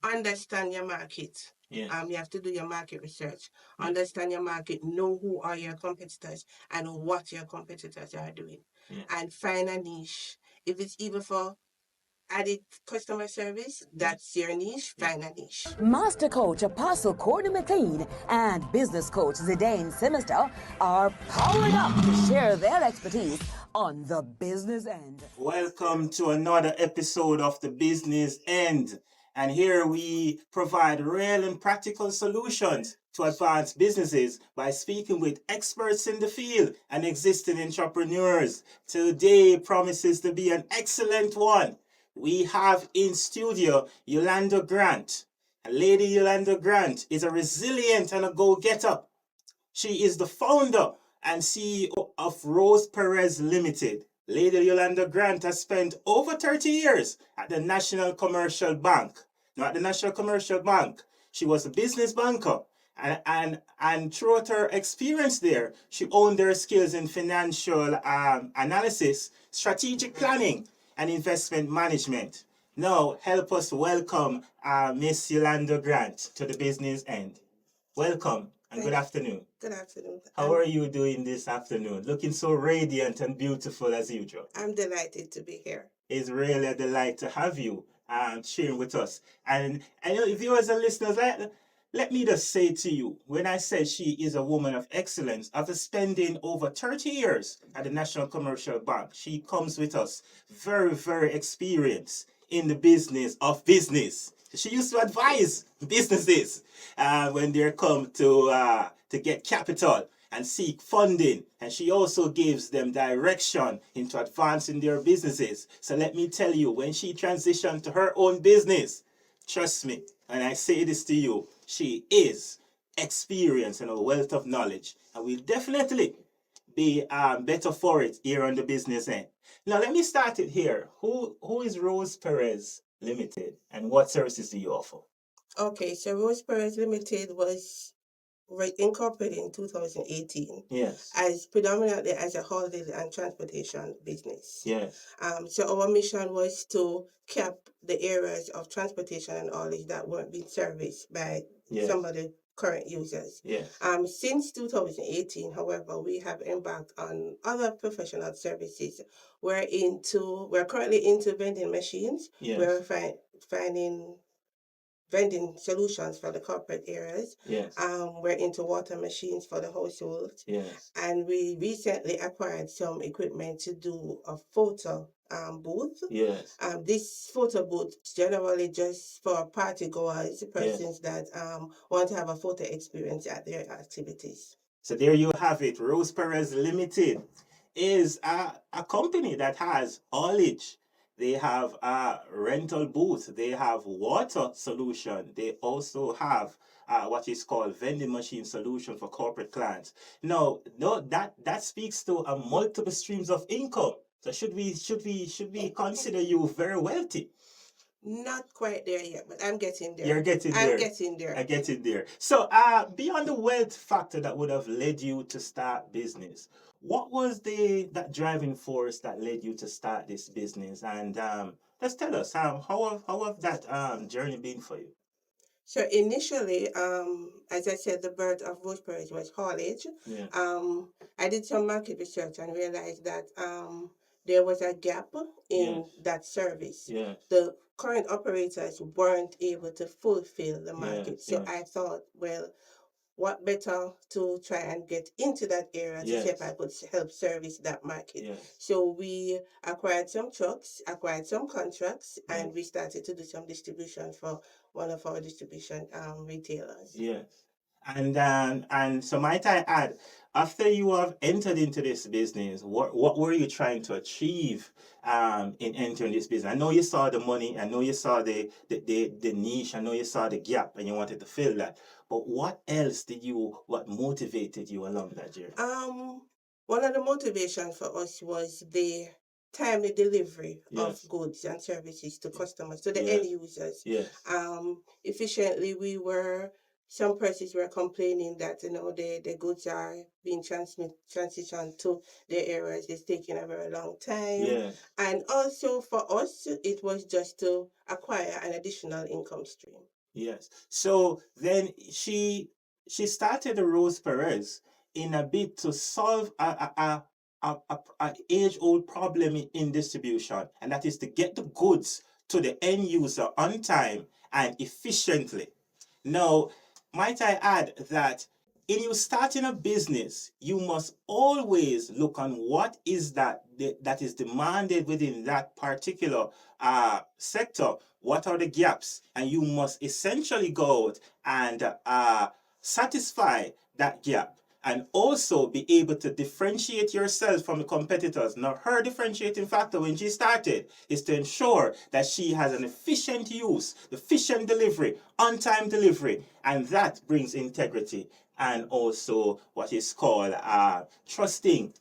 understand your market. Yeah. You have to do your market research, Yeah. understand your market, know who are your competitors and what your competitors are doing, Yeah. and find a niche. If it's even for added customer service, Yeah. that's your niche, Yeah. find a niche. Master Coach Apostle Courtney McLean and Business Coach Zidane Sinister are powered up to share their expertise on the business end. Welcome to another episode of the Business End. And here we provide real and practical solutions to advance businesses by speaking with experts in the field and existing entrepreneurs. Today promises to be an excellent one. We have in studio Yolanda Grant. Lady Yolanda Grant is a resilient and a go-getter. She is the founder and CEO of Roseprez Limited. Lady Yolanda Grant has spent over 30 years at the National Commercial Bank. Now, at the National Commercial Bank, she was a business banker. And throughout her experience there, she honed her skills in financial analysis, strategic planning, and investment management. Now, help us welcome Miss Yolanda Grant to the business end. Welcome and good Thank you. afternoon. Good afternoon. How are you doing this afternoon? Looking so radiant and beautiful as usual. I'm delighted to be here. It's really a delight to have you sharing with us. And I know viewers and listeners, let me just say to you, when I say she is a woman of excellence, after spending over 30 years at the National Commercial Bank, she comes with us very, very experienced in the business of business. She used to advise businesses when they come to get capital and seek funding. And she also gives them direction into advancing their businesses. So let me tell you, when she transitioned to her own business, trust me, and I say this to you, she is experienced and a wealth of knowledge. And will definitely be better for it here on the business end. Now, let me start it here. Who is Rose Perez Limited and what services do you offer? Okay, so Roseprez Limited was incorporated in 2018. Yes. As predominantly as a holiday and transportation business. Yes. So our mission was to cap the areas of transportation and haulage that weren't being serviced by some of the current users. Yes. Since 2018, however, we have embarked on other professional services. We're currently into vending machines. Yes. We're finding vending solutions for the corporate areas. Yes. We're into water machines for the households. Yes. And we recently acquired some equipment to do a photo booth. Yes. This photo booth generally just for party goers, persons that want to have a photo experience at their activities. So there you have it. Rose Perez Limited is a company that has haulage. They have a rental booth. They have water solution. They also have what is called vending machine solution for corporate clients. Now, no, that speaks to a multiple streams of income. So should we consider you very wealthy? Not quite there yet, but I'm getting there. You're getting there. I'm getting there. I get it there. So, beyond the wealth factor that would have led you to start business, what was that driving force that led you to start this business? And just tell us, how have that journey been for you? So initially, as I said, the birth of Roseprez was haulage. Yeah. I did some market research and realized that there was a gap in Yes. that service. Yes. The current operators weren't able to fulfill the market. Yes. So Yes. I thought, well, what better to try and get into that area to see if Yes. I could help service that market. Yes. So we acquired some trucks, acquired some contracts, and Yes. we started to do some distribution for one of our distribution retailers. Yes. And so might I add, after you have entered into this business, what were you trying to achieve in entering this business? I know you saw the money, I know you saw the niche, I know you saw the gap and you wanted to fill that. But what motivated you along that journey? One of the motivations for us was the timely delivery Yes. of goods and services to customers, to the Yes. end users. Yes. Efficiently, we were some persons were complaining that the goods are being transitioned to their areas. It's taking a very long time. Yeah. And also for us, it was just to acquire an additional income stream. Yes. So then she started the Rose Perez in a bid to solve a age-old problem in distribution, and that is to get the goods to the end user on time and efficiently. Now, might I add that in you starting a business, you must always look on what is that is demanded within that particular sector. What are the gaps? And you must essentially go out and satisfy that gap, and also be able to differentiate yourself from the competitors. Now, her differentiating factor when she started is to ensure that she has an efficient use, efficient delivery, on-time delivery, and that brings integrity and also what is called trusting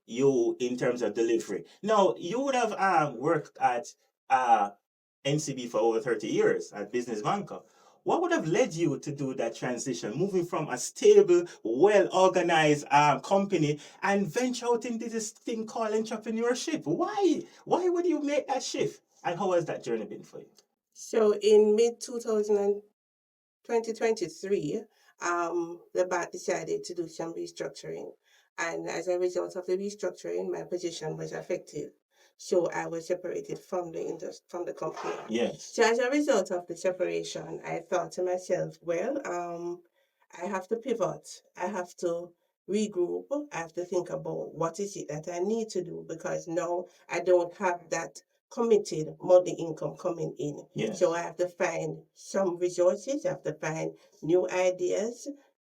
you in terms of delivery. Now, you would have worked at NCB for over 30 years at Business Banker. What would have led you to do that transition, moving from a stable, well-organized company and venture out into this thing called entrepreneurship? Why? Why would you make that shift? And how has that journey been for you? So in mid 2023, the bank decided to do some restructuring. And as a result of the restructuring, my position was affected. So I was separated from the company. Yes. So as a result of the separation, I thought to myself, well, I have to pivot. I have to regroup. I have to think about what is it that I need to do, because now I don't have that committed monthly income coming in. Yes. So I have to find some resources. I have to find new ideas,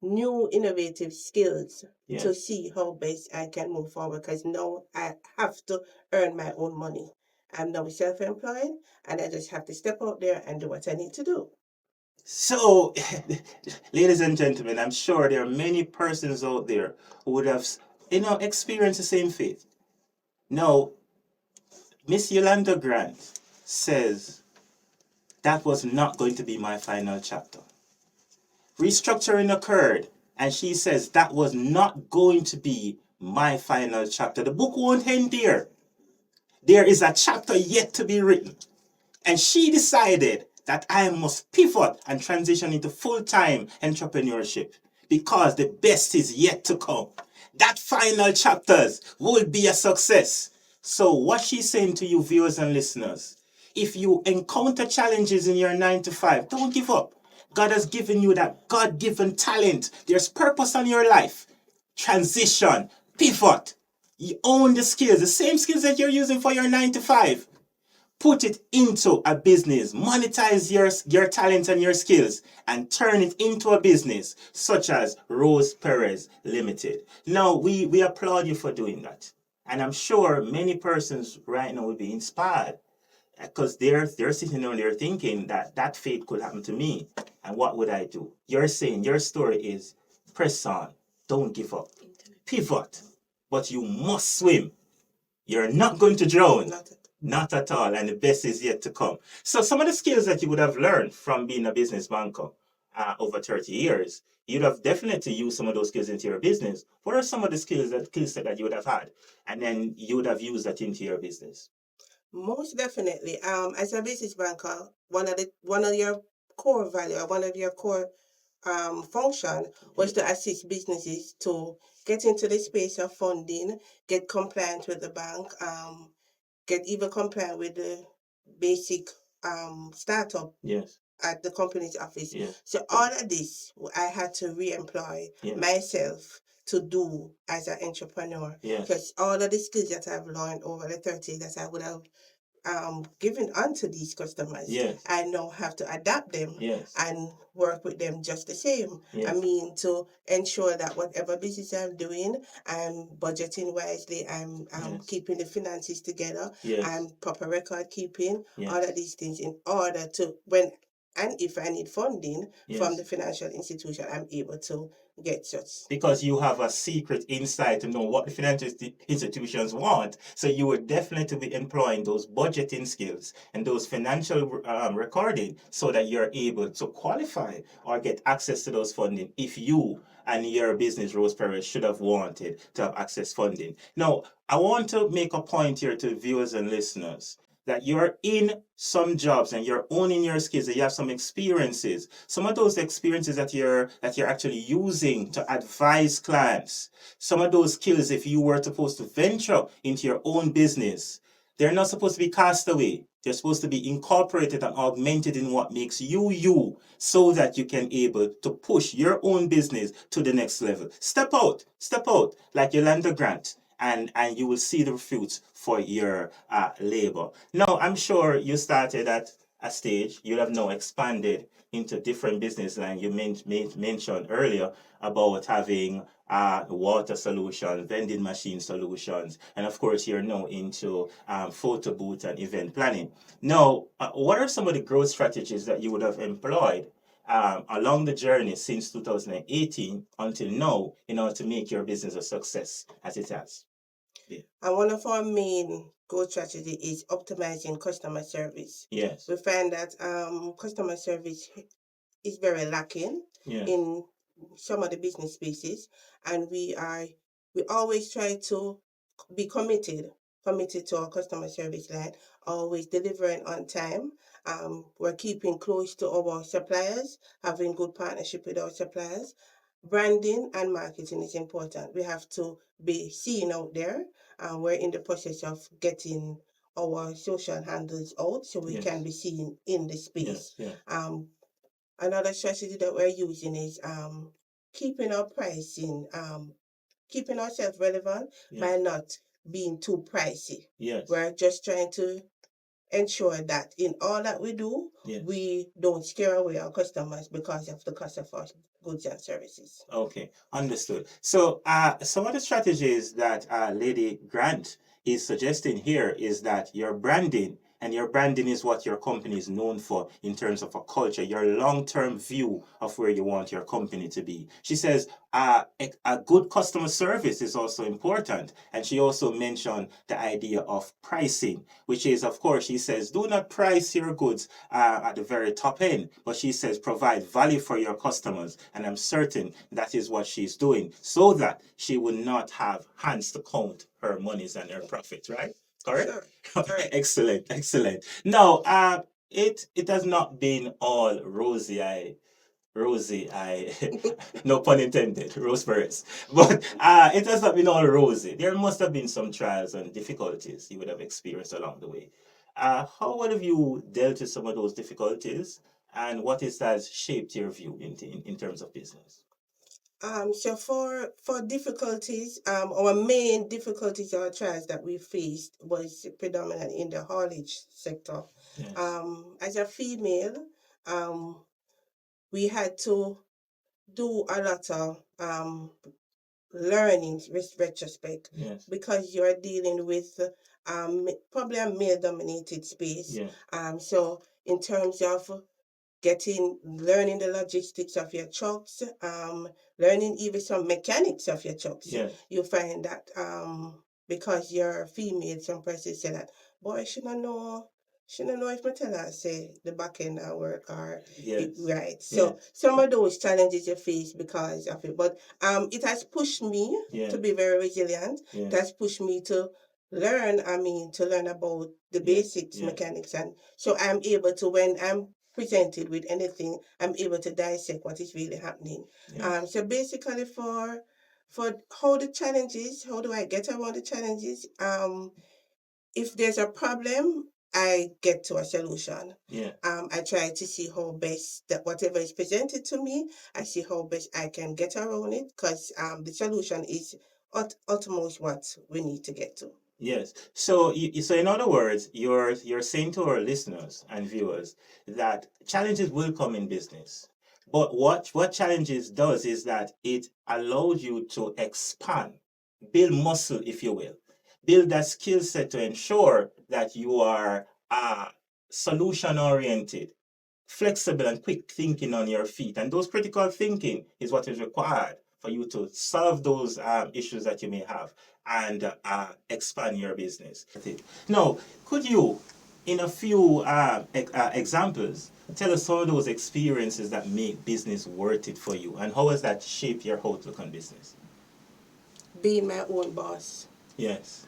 new innovative skills to Yes. see how best I can move forward, because now I have to earn my own money. I'm now self-employed, and I just have to step out there and do what I need to do. So, ladies and gentlemen, I'm sure there are many persons out there who would have, experienced the same fate. Now, Miss Yolanda Grant says that was not going to be my final chapter. Restructuring occurred, and she says that was not going to be my final chapter. The book won't end there. There is a chapter yet to be written. And she decided that I must pivot and transition into full-time entrepreneurship because the best is yet to come. That final chapters will be a success. So what she's saying to you, viewers and listeners, if you encounter challenges in your 9 to 5, don't give up. God has given you that God-given talent. There's purpose on your life. Transition, pivot. You own the skills, the same skills that you're using for your 9 to 5. Put it into a business, monetize your talent and your skills, and turn it into a business, such as Rose Perez Limited. Now, we applaud you for doing that. And I'm sure many persons right now will be inspired because they're sitting there and they're thinking that fate could happen to me. And what would I do? You're saying your story is press on, don't give up, pivot, but you must swim. You're not going to drown. Not at all, and the best is yet to come. So some of the skills that you would have learned from being a business banker over 30 years, you'd have definitely used some of those skills into your business. What are some of the skill set that you would have had, and then you would have used that into your business? Most definitely. As a business banker, one of your core value, or one of your core function was to assist businesses to get into the space of funding, get compliant with the bank, get even compliant with the basic startup Yes. at the company's office. Yes. So all of this, I had to re-employ Yes. myself to do as an entrepreneur. Yes. Because all of the skills that I've learned over the 30 that I would have given unto these customers, Yes. I now have to adapt them, Yes. and work with them just the same. Yes. I mean, to ensure that whatever business I'm doing, I'm budgeting wisely, I'm Yes. keeping the finances together, Yes. I'm proper record keeping, Yes. all of these things in order to, when And if I need funding from Yes. the financial institution, I'm able to get such. Because you have a secret insight to know what the financial institutions want. So you would definitely be employing those budgeting skills and those financial recording so that you're able to qualify or get access to those funding if you and your business, Roseprez, should have wanted to have access funding. Now, I want to make a point here to viewers and listeners that you're in some jobs and you're owning your skills and you have some experiences. Some of those experiences that you're actually using to advise clients. Some of those skills, if you were supposed to venture into your own business, they're not supposed to be cast away. They're supposed to be incorporated and augmented in what makes you you, so that you can able to push your own business to the next level. Step out, like you land a grant and you will see the fruits for your labor. Now, I'm sure you started at a stage, you have now expanded into different business lines. You mentioned earlier about having water solutions, vending machine solutions, and of course, you're now into photo booth and event planning. Now, what are some of the growth strategies that you would have employed along the journey since 2018 until now in order to make your business a success as it has? And one of our main growth strategy is optimizing customer service. Yes. We find that customer service is very lacking Yes. in some of the business spaces, and we always try to be committed to our customer service line, always delivering on time. We're keeping close to our suppliers, having good partnership with our suppliers. Branding and marketing is important. We have to be seen out there. We're in the process of getting our social handles out so we Yes. can be seen in the space. Yes. Another strategy that we're using is keeping our pricing, keeping ourselves relevant by not being too pricey. Yes. We're just trying to ensure that in all that we do, Yes. we don't scare away our customers because of the cost of our goods and services. Okay, understood. So, some of the strategies that Lady Grant is suggesting here is that your branding, and your branding is what your company is known for in terms of a culture, your long-term view of where you want your company to be. She says a good customer service is also important. And she also mentioned the idea of pricing, which is, of course, she says, do not price your goods at the very top end, but she says provide value for your customers. And I'm certain that is what she's doing so that she will not have hands to count her monies and her profits, right? Correct? Sure. Correct. Excellent. Now, it has not been all rosy. No pun intended, Roseprez. But it has not been all rosy. There must have been some trials and difficulties you would have experienced along the way. How would have you dealt with some of those difficulties, and what has shaped your view in terms of business? So for difficulties, our main difficulties or trials that we faced was predominant in the haulage sector. Yes. As a female, we had to do a lot of learning with retrospect Yes. because you're dealing with probably a male dominated space. Yeah. So in terms of learning the logistics of your trucks, learning even some mechanics of your trucks, Yeah. you find that because you're female, some persons say that, boy, shouldn't know if I tell her, say, the back end at work or Yes. right. So some of those challenges you face because of it. But it has pushed me to be very resilient. Yeah. It has pushed me to learn about the basics, mechanics. And so I'm able to, when I'm presented with anything, I'm able to dissect what is really happening. Yes. So basically for how do I get around the challenges? If there's a problem, I get to a solution. Yeah. I try to see how best that whatever is presented to me, I see how best I can get around it because the solution is utmost what we need to get to. Yes. So, so in other words, you're saying to our listeners and viewers that challenges will come in business. But what challenges does is that it allows you to expand, build muscle, if you will, build that skill set to ensure that you are solution oriented. flexible and quick thinking on your feet. And those critical thinking is what is required for you to solve those issues that you may have and expand your business. Now, could you, in a few examples, tell us some of those experiences that make business worth it for you, and how has that shaped your outlook on business? Being my own boss, Yes,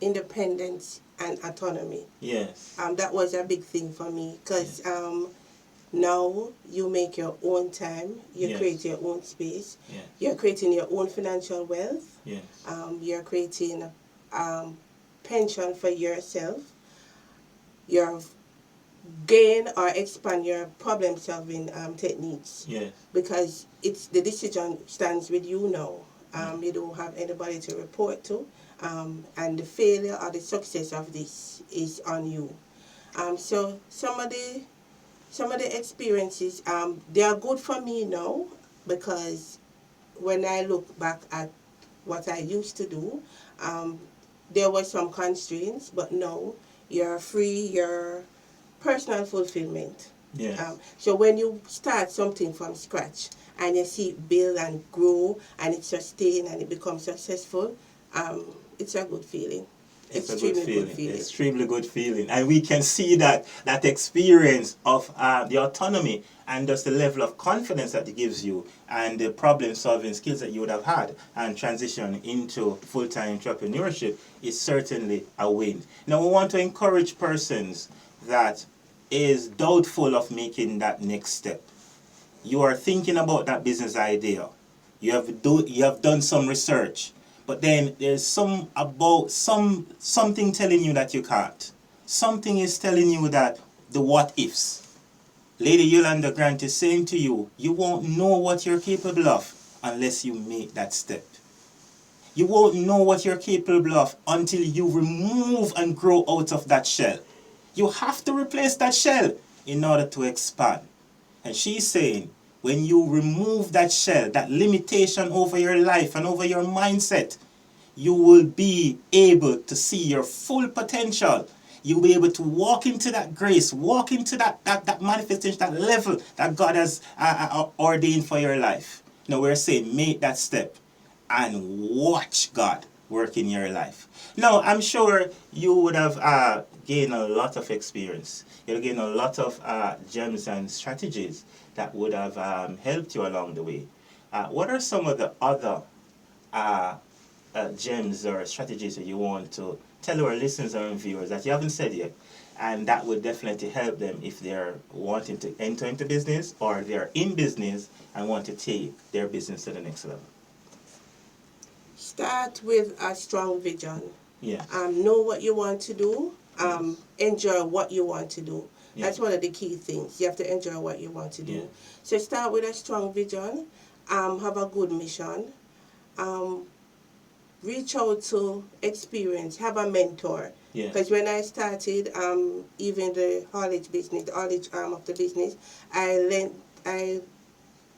independence and autonomy. yes, That was a big thing for me because now you make your own time, you Yes. create your own space, yes, you're creating your own financial wealth, yes, you're creating pension for yourself, you're gain or expand your problem solving techniques yes, because it's the decision stands with you now. You don't have anybody to report to, and the failure or the success of this is on you. So some of the experiences they are good for me now because when I look back at what I used to do, there were some constraints, but now you're free, you're personal fulfillment. yes. So when you start something from scratch and you see it build and grow and it sustain and it becomes successful, it's a good feeling. It's a Extremely good feeling. extremely good feeling, and we can see that experience of the autonomy and just the level of confidence that it gives you, and the problem solving skills that you would have had, and transition into full-time entrepreneurship is certainly a win. Now we want to encourage persons that is doubtful of making that next step. You are thinking about that business idea. You have done some research, but then there's something telling you that you can't. Something is telling you that the what ifs. Lady Yolanda Grant is saying to you, you won't know what you're capable of unless you make that step. You won't know what you're capable of until you remove and grow out of that shell. You have to replace that shell in order to expand. And she's saying, when you remove that shell, that limitation over your life and over your mindset, you will be able to see your full potential. You'll be able to walk into that grace, walk into that manifestation, that level that God has ordained for your life. Now we're saying, make that step and watch God work in your life. Now, I'm sure you would have gained a lot of experience. You'll gain a lot of gems and strategies that would have helped you along the way. What are some of the other gems or strategies that you want to tell our listeners and viewers that you haven't said yet, and that would definitely help them if they're wanting to enter into business or they're in business and want to take their business to the next level? Start with a strong vision. Yeah. Know what you want to do. Enjoy what you want to do. That's one of the key things. You have to enjoy what you want to do. Yeah. So start with a strong vision. Have a good mission. Reach out to experience. Have a mentor. Yeah. Because when I started, even the haulage business, the haulage arm of the business, I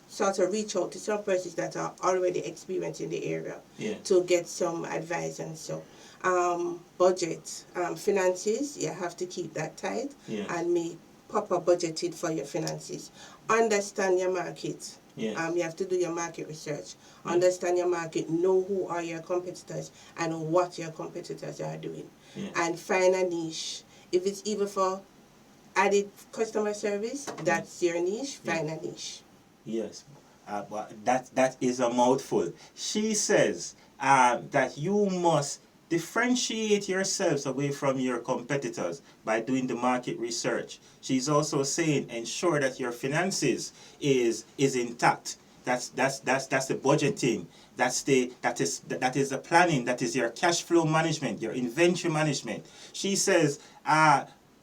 sort of reach out to some persons that are already experienced in the area to get some advice and so. Budget, finances, you have to keep that tight and make proper budgeted for your finances. Understand your market. You have to do your market research. Understand your market, know who are your competitors and what your competitors are doing. And find a niche. If it's even for added customer service, that's your niche, find a niche. Yes, but that is a mouthful. She says that you must differentiate yourselves away from your competitors by doing the market research. She's also saying ensure that your finances is intact. That's the budgeting. That is the planning. That is your cash flow management, your inventory management. She says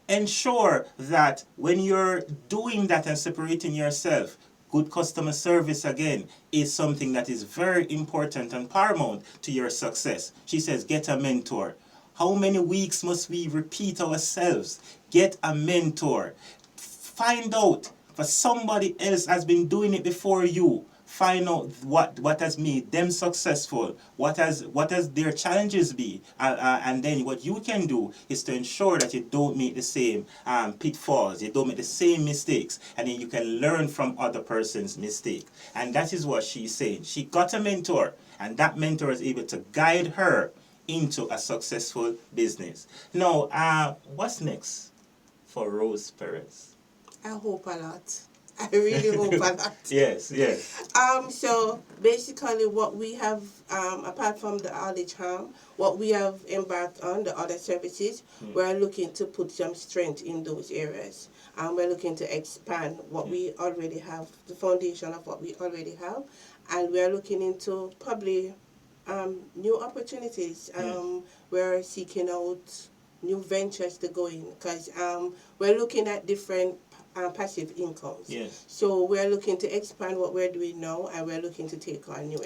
ensure that when you're doing that and separating yourself, good customer service, again, is something that is very important and paramount to your success. She says, get a mentor. How many weeks must we repeat ourselves? Get a mentor. Find out if somebody else has been doing it before you. find out what has made them successful, what has their challenges be, and then what you can do is to ensure that you don't make the same pitfalls, you don't make the same mistakes, and then you can learn from other person's mistake. And that is what she's saying. She got a mentor, and that mentor is able to guide her into a successful business. Now, what's next for Rose Perez? I hope a lot. I really hope a lot. Yes. So basically what we have, apart from the Aldrich Harm, what we have embarked on, the other services, we're looking to put some strength in those areas. We're looking to expand what we already have, the foundation of what we already have, and we're looking into probably new opportunities. We're seeking out new ventures to go in, because we're looking at different passive incomes. Yes. So we're looking to expand what we're doing now, and we're looking to take on new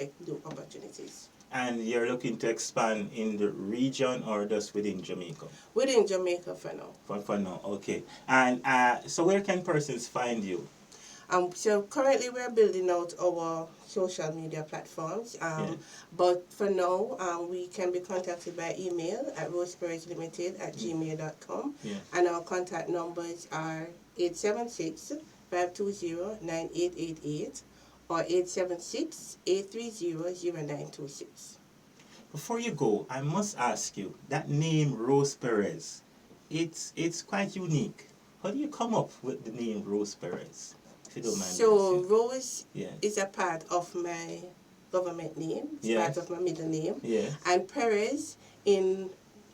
opportunities. And you're looking to expand in the region or just within Jamaica? Within Jamaica for now. For now, okay. And so where can persons find you? So currently we're building out our social media platforms, but for now we can be contacted by email at roseprezlimited@gmail.com, and our contact numbers are 876-520-9888 or 876-830-0926. Before you go, I must ask you, that name Rose Perez, it's quite unique. How do you come up with the name Rose Perez? If you don't mind. So Rose Yeah. is a part of my government name. It's Yeah. part of my middle name. Yeah. And Perez, in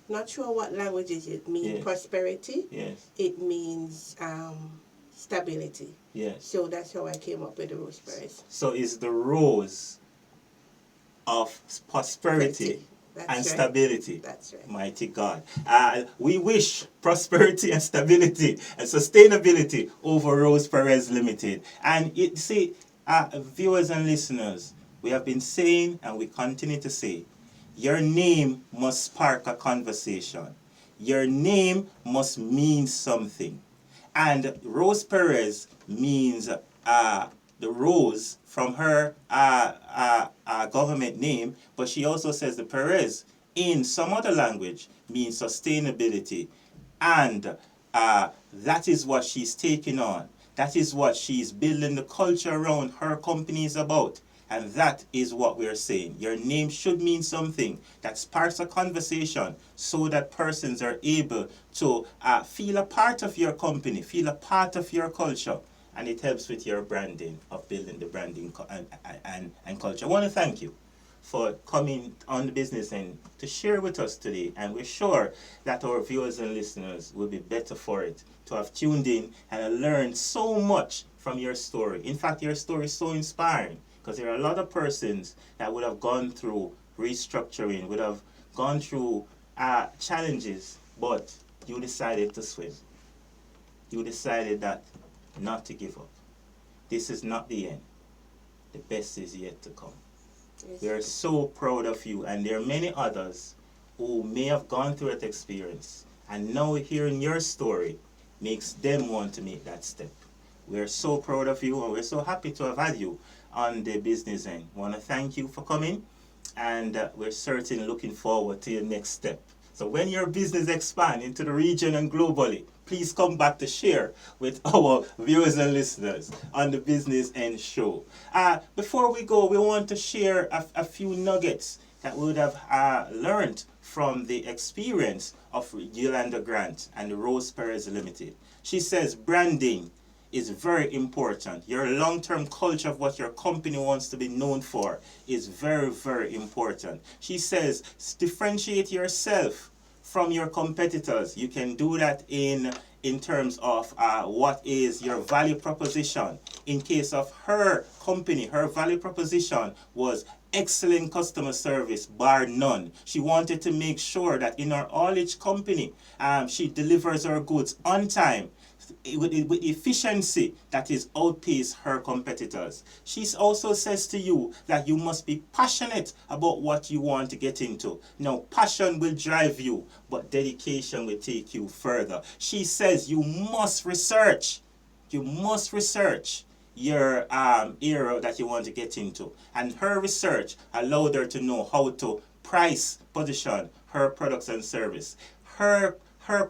not sure what languages it means, Yeah. prosperity. Yes. It means stability. Yes. So that's how I came up with the Roseprez. So it's the rose of prosperity That's and right. stability. That's right. Mighty God. We wish prosperity and stability and sustainability over Rose Perez Limited. And viewers and listeners, we have been saying and we continue to say, your name must spark a conversation. Your name must mean something. And Rose Perez means the rose from her government name, but she also says the Perez in some other language means sustainability. And that is what she's taking on. That is what she's building the culture around her company is about. And that is what we're saying. Your name should mean something that sparks a conversation so that persons are able to feel a part of your company, feel a part of your culture. And it helps with your branding, of building the branding and culture. I want to thank you for coming on the business and to share with us today. And we're sure that our viewers and listeners will be better for it, to have tuned in and learned so much from your story. In fact, your story is so inspiring, because there are a lot of persons that would have gone through restructuring, would have gone through challenges, but you decided to swim. You decided that not to give up. This is not the end. The best is yet to come. Yes. We are so proud of you, and there are many others who may have gone through that experience, and now hearing your story makes them want to make that step. We are so proud of you, and we're so happy to have had you on the business end. I want to thank you for coming, and we're certainly looking forward to your next step. So when your business expands into the region and globally, please come back to share with our viewers and listeners on the Business End Show. Before we go, we want to share a few nuggets that we would have learned from the experience of Yolanda Grant and the Rose Perez Limited. She says branding is very important. Your long-term culture of what your company wants to be known for is very, very important. She says differentiate yourself from your competitors. You can do that in terms of what is your value proposition. In case of her company, her value proposition was excellent customer service, bar none. She wanted to make sure that in her haulage company, she delivers her goods on time, with efficiency that is outpace her competitors. She also says to you that you must be passionate about what you want to get into. Now, passion will drive you, but dedication will take you further. She says you must research. You must research your area that you want to get into. And her research allowed her to know how to price position her products and service. Her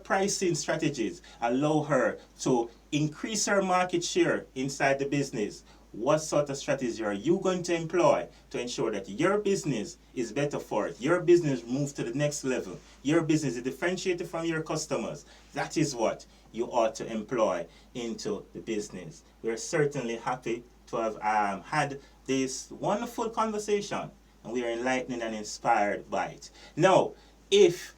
pricing strategies allow her to increase her market share inside the business. What sort of strategy are you going to employ to ensure that your business is better for it? Your business moves to the next level. Your business is differentiated from your customers. That is what you ought to employ into the business. We're certainly happy to have had this wonderful conversation, and we are enlightened and inspired by it. Now, if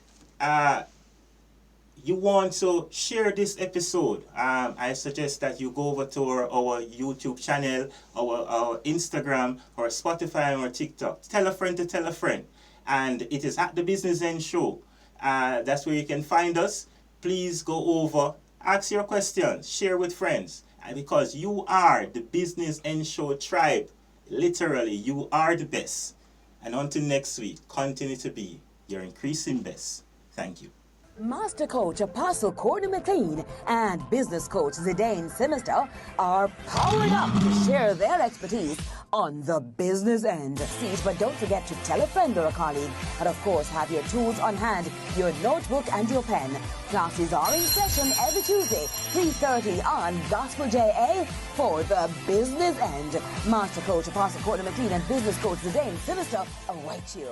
you want to share this episode, I suggest that you go over to our YouTube channel, our Instagram, or Spotify, or TikTok. Tell a friend to tell a friend. And it is at the Business End Show. That's where you can find us. Please go over, ask your questions, share with friends. And because you are the Business End Show tribe, literally, you are the best. And until next week, continue to be your increasing best. Thank you. Master Coach Apostle Courtney McLean and Business Coach Zidane Simister are powered up to share their expertise on the business end. But don't forget to tell a friend or a colleague, and of course have your tools on hand, your notebook and your pen. Classes are in session every Tuesday, 3:30 on Gospel JA for the business end. Master Coach Apostle Courtney McLean and Business Coach Zidane Simister await you.